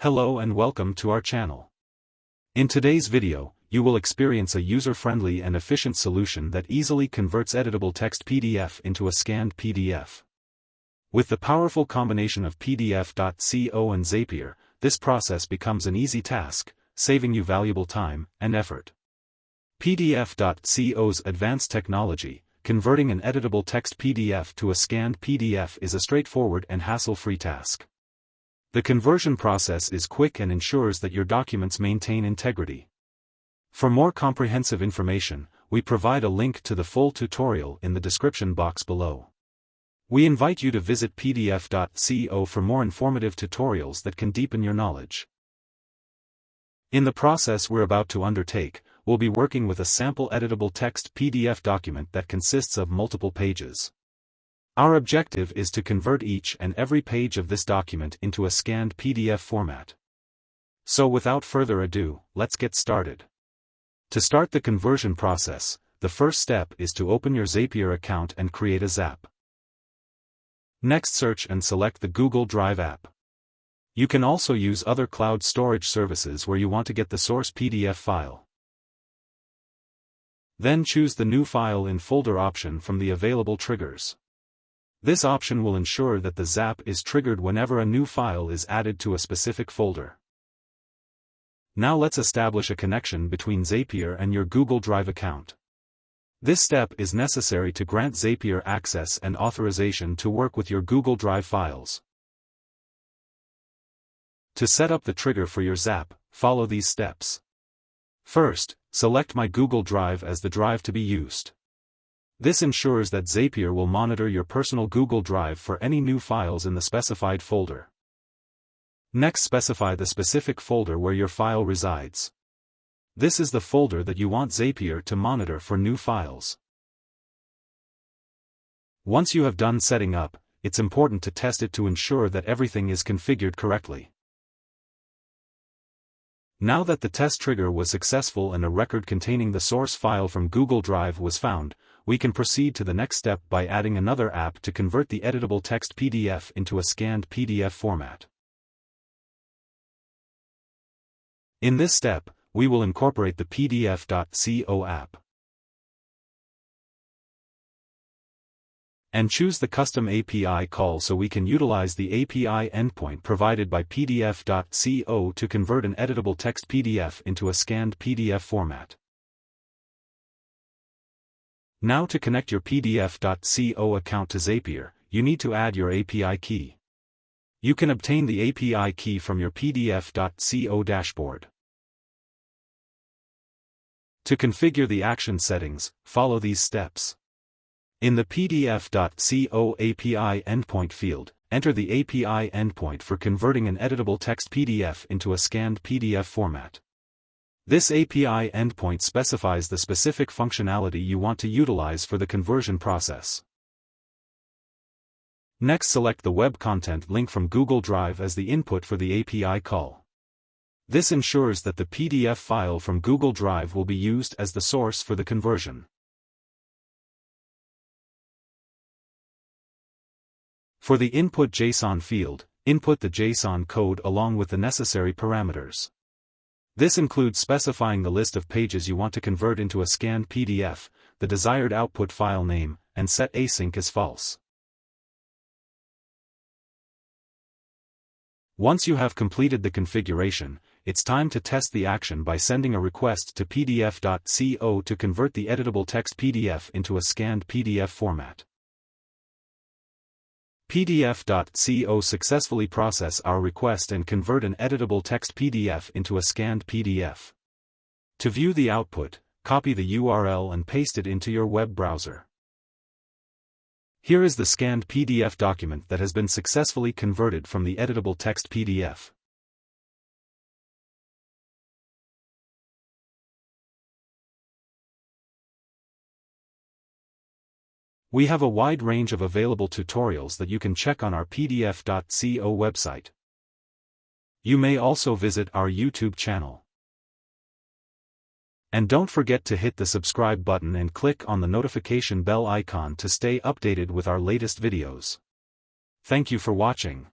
Hello and welcome to our channel. In today's video, you will experience a user-friendly and efficient solution that easily converts editable text PDF into a scanned PDF. With the powerful combination of PDF.co and Zapier, this process becomes an easy task, saving you valuable time and effort. PDF.co's advanced technology, converting an editable text PDF to a scanned PDF, is a straightforward and hassle-free task. The conversion process is quick and ensures that your documents maintain integrity. For more comprehensive information, we provide a link to the full tutorial in the description box below. We invite you to visit PDF.co for more informative tutorials that can deepen your knowledge. In the process we're about to undertake, we'll be working with a sample editable text PDF document that consists of multiple pages. Our objective is to convert each and every page of this document into a scanned PDF format. So without further ado, let's get started. To start the conversion process, the first step is to open your Zapier account and create a Zap. Next, search and select the Google Drive app. You can also use other cloud storage services where you want to get the source PDF file. Then choose the New File in Folder option from the available triggers. This option will ensure that the Zap is triggered whenever a new file is added to a specific folder. Now let's establish a connection between Zapier and your Google Drive account. This step is necessary to grant Zapier access and authorization to work with your Google Drive files. To set up the trigger for your Zap, follow these steps. First, select My Google Drive as the drive to be used. This ensures that Zapier will monitor your personal Google Drive for any new files in the specified folder. Next, specify the specific folder where your file resides. This is the folder that you want Zapier to monitor for new files. Once you have done setting up, it's important to test it to ensure that everything is configured correctly. Now that the test trigger was successful and a record containing the source file from Google Drive was found, we can proceed to the next step by adding another app to convert the editable text PDF into a scanned PDF format. In this step, we will incorporate the PDF.co app and choose the custom API call so we can utilize the API endpoint provided by PDF.co to convert an editable text PDF into a scanned PDF format. Now, to connect your PDF.co account to Zapier, you need to add your API key. You can obtain the API key from your PDF.co dashboard. To configure the action settings, follow these steps. In the PDF.co API endpoint field, enter the API endpoint for converting an editable text PDF into a scanned PDF format. This API endpoint specifies the specific functionality you want to utilize for the conversion process. Next, select the web content link from Google Drive as the input for the API call. This ensures that the PDF file from Google Drive will be used as the source for the conversion. For the input JSON field, input the JSON code along with the necessary parameters. This includes specifying the list of pages you want to convert into a scanned PDF, the desired output file name, and set async as false. Once you have completed the configuration, it's time to test the action by sending a request to PDF.co to convert the editable text PDF into a scanned PDF format. PDF.co successfully process our request and convert an editable text PDF into a scanned PDF. To view the output, copy the URL and paste it into your web browser. Here is the scanned PDF document that has been successfully converted from the editable text PDF. We have a wide range of available tutorials that you can check on our PDF.co website. You may also visit our YouTube channel. And don't forget to hit the subscribe button and click on the notification bell icon to stay updated with our latest videos. Thank you for watching.